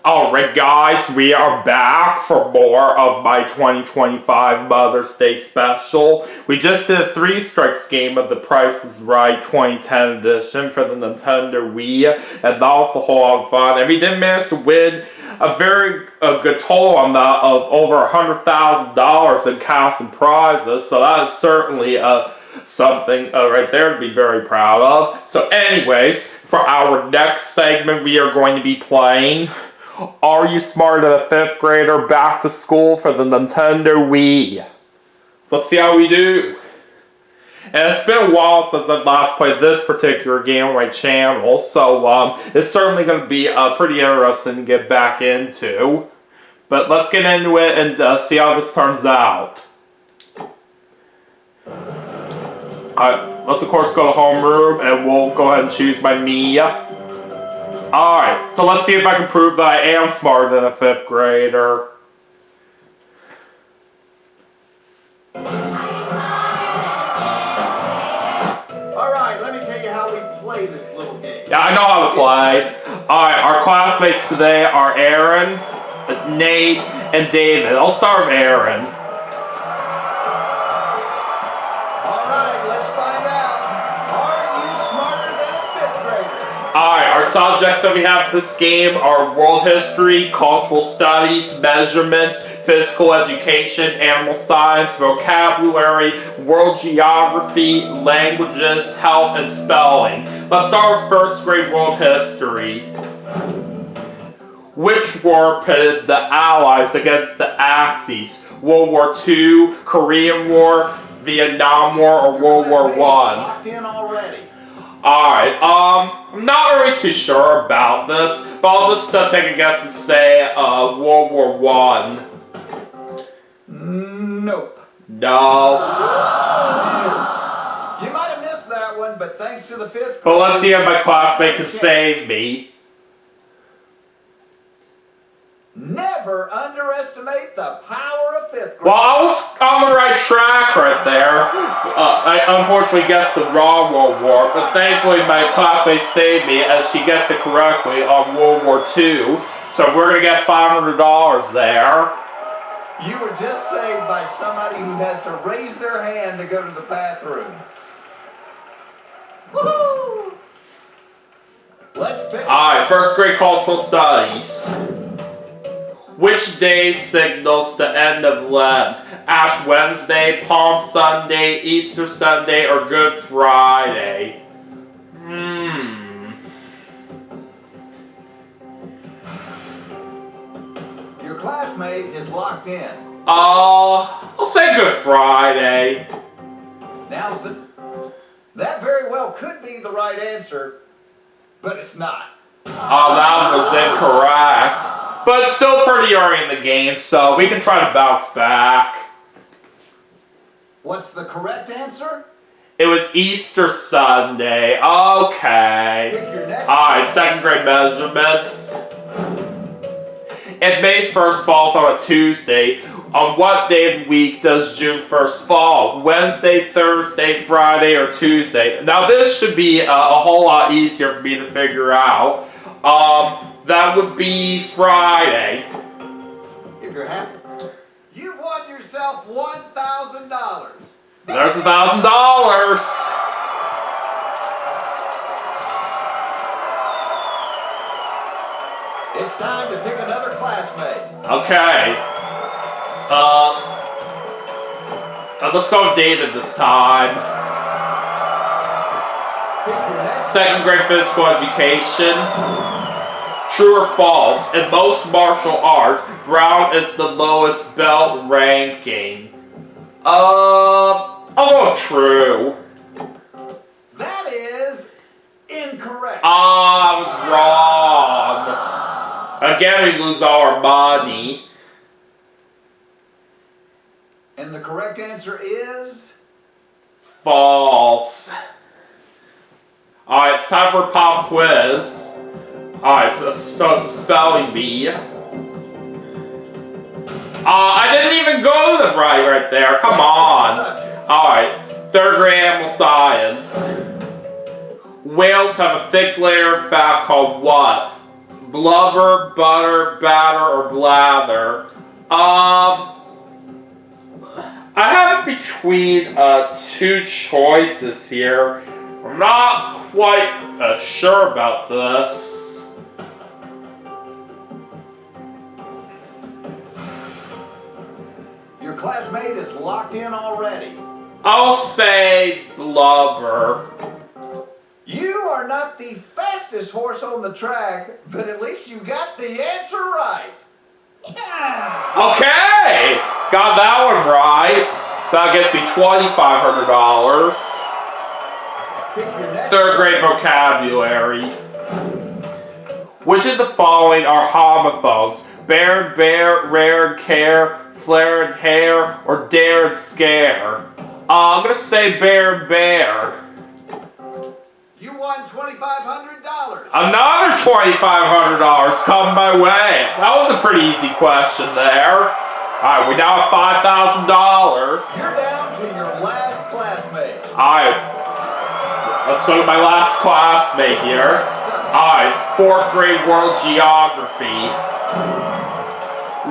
Alright guys, we are back for more of my 2025 Mother's Day special. We just did a 3 strikes game of The Price is Right 2010 edition for the Nintendo Wii, and that was a whole lot of fun. And we did manage to win a very good total on that of over $100,000 in cash and prizes, so that is certainly something right there to be very proud of. So anyways, for our next segment we are going to be playing Are You Smarter Than a 5th Grader? Back to School for the Nintendo Wii. So let's see how we do. And it's been a while since I last played this particular game on my channel, so it's certainly going to be pretty interesting to get back into. But let's get into it and see how this turns out. Let's of course go to homeroom and we'll go ahead and choose my Mii. Alright, so let's see if I can prove that I am smarter than a 5th grader. Alright, let me tell you how we play this little game. Yeah, I know how to play. Alright, our classmates today are Aaron, Nate, and David. I'll start with Aaron. Alright, our subjects that we have for this game are world history, cultural studies, measurements, physical education, animal science, vocabulary, world geography, languages, health, and spelling. Let's start with 1st grade world history. Which war pitted the Allies against the Axis? World War II, Korean War, Vietnam War, or World War I? Alright, I'm not really too sure about this, but I'll just take a guess and say, World War I. Nope. No. You might have missed that one, but thanks to the 5th grade... But let's see if my classmate can save me. Never underestimate the power of 5th grade. Well, I was on the right track right there. I unfortunately guessed the wrong World War, but thankfully my classmate saved me as she guessed it correctly on World War II. So we're going to get $500 there. You were just saved by somebody who has to raise their hand to go to the bathroom. Woohoo! Let's pick. Alright, 1st grade cultural studies. Which day signals the end of Lent? Ash Wednesday, Palm Sunday, Easter Sunday, or Good Friday? Your classmate is locked in. I'll say Good Friday. That very well could be the right answer, but it's not. Oh, that was incorrect. But it's still pretty early in the game, so we can try to bounce back. What's the correct answer? It was Easter Sunday. Okay. Pick your next. Alright, 2nd grade measurements. If May 1st falls on a Tuesday, on what day of the week does June 1st fall? Wednesday, Thursday, Friday, or Tuesday? Now this should be a whole lot easier for me to figure out. That would be Friday. If you're happy, you've won yourself $1,000. There's $1,000. It's time to pick another classmate. Okay. Let's go with David this time. Pick your next. 2nd grade physical education. True or false? In most martial arts, brown is the lowest belt ranking. I'll go with true. That is incorrect. I was wrong. Again, we lose all our money. And the correct answer is... False. Alright, it's time for a pop quiz. Alright, so it's a spelling bee. I didn't even go to the right there. Come on. Alright, 3rd grade animal science. Whales have a thick layer of fat called what? Blubber, butter, batter, or blather. I have it between two choices here. I'm not quite sure about this. Your classmate is locked in already. I'll say blubber. You are not the fastest horse on the track, but at least you got the answer right. Okay! Got that one right. So that gets me $2,500. Third grade vocabulary. Which of the following are homophones? Bear and bear, rare and care, flare and hair, or dare and scare? I'm gonna say bear and bear. You won $2,500. Another $2,500 coming my way. That was a pretty easy question there. Alright, we now have $5,000. You're down to your last classmate. Alright, let's go to my last classmate here. Alright, 4th grade world geography.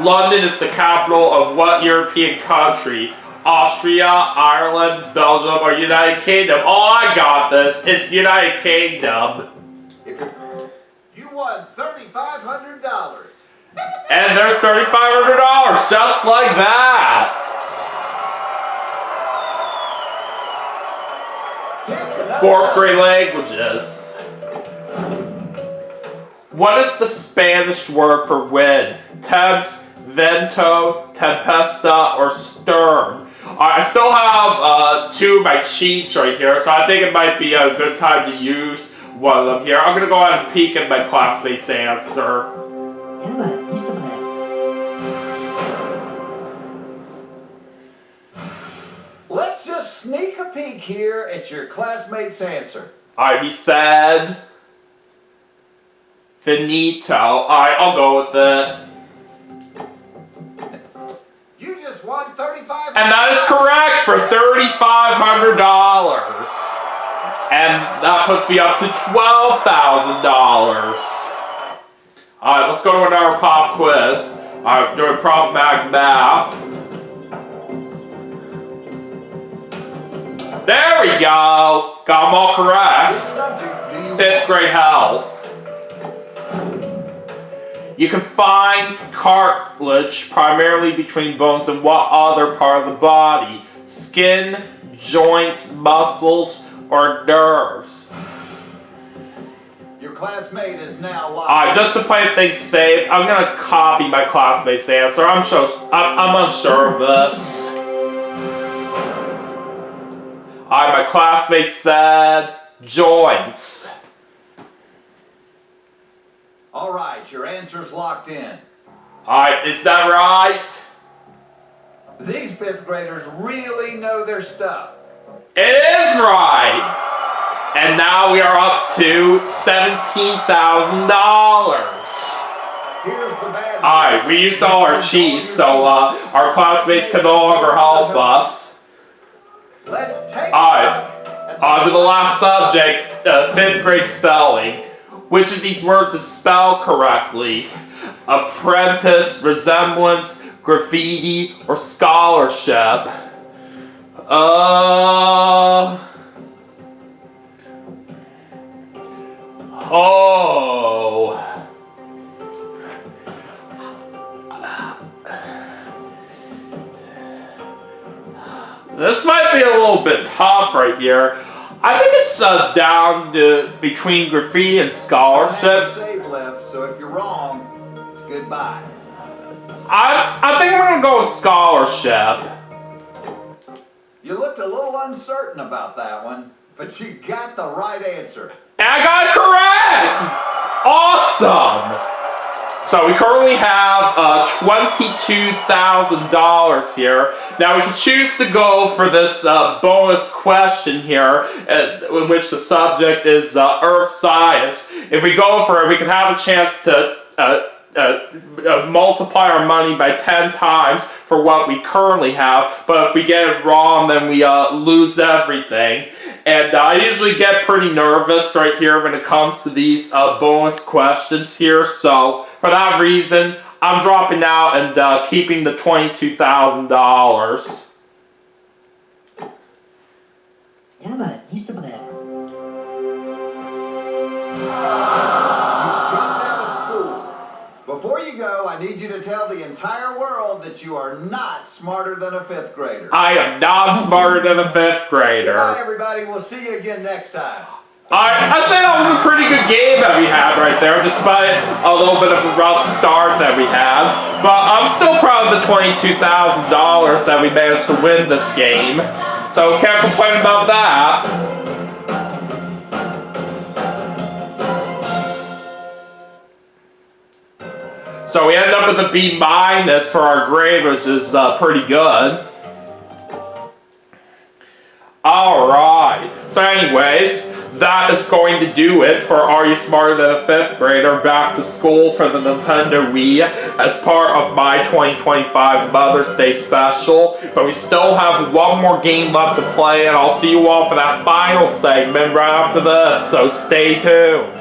London is the capital of what European country? Austria, Ireland, Belgium, or United Kingdom? Oh, I got this. It's United Kingdom. You won $3,500. And there's $3,500, just like that. Fourth grade languages. What is the Spanish word for wind? Temps, vento, tempesta, or storm? I still have two of my cheats right here, so I think it might be a good time to use one of them here. I'm going to go ahead and peek at my classmate's answer. Let's just sneak a peek here at your classmate's answer. Alright, he said finito. Alright, I'll go with it. You just won $3,500. And that is correct for $3,500. And that puts me up to $12,000. Alright, let's go to another pop quiz. Alright, doing problematic math. There we go! Got them all correct. Which subject do you 5th grade health. You can find cartilage primarily between bones in what other part of the body? Skin, joints, muscles, or nerves? Your classmate is now locked. Just to play things safe, I'm gonna copy my classmate's answer. I'm unsure of this. My classmate said joints. All right, your answer's locked in. Is that right? These 5th graders really know their stuff. It is right! And now we are up to $17,000. Here's the bad news. Alright, we used all our cheats, so our classmates can no longer help us. Let's take Alright, on to the last subject, 5th grade spelling. Which of these words is spelled correctly? Apprentice, resemblance, graffiti, or scholarship? Oh. This might be a little bit tough right here. I think it's down to between graffiti and scholarship. Save left, so if you're wrong, it's goodbye. I think I'm gonna go with scholarship. You looked a little uncertain about that one, but you got the right answer. And I got it correct! Awesome! So we currently have $22,000 here. Now we can choose to go for this bonus question here, in which the subject is earth science. If we go for it, we can have a chance to multiply our money by 10 times for what we currently have, but if we get it wrong, then we lose everything. And I usually get pretty nervous right here when it comes to these bonus questions here, so for that reason, I'm dropping out and keeping the $22,000. Ya vale, listo para ello. You dropped out of school. Before you go, I need you to tell the entire world that you are not smarter than a 5th grader. I am not smarter than a 5th grader. Goodbye, everybody. We'll see you again next time. I say that was a pretty good game that we had right there, despite a little bit of a rough start that we had. But I'm still proud of the $22,000 that we managed to win this game. So can't complain about that. So we ended up with a B- for our grade, which is pretty good. Alright, so anyways, that is going to do it for Are You Smarter Than a 5th Grader Back to School for the Nintendo Wii as part of my 2025 Mother's Day special. But we still have one more game left to play, and I'll see you all for that final segment right after this, so stay tuned.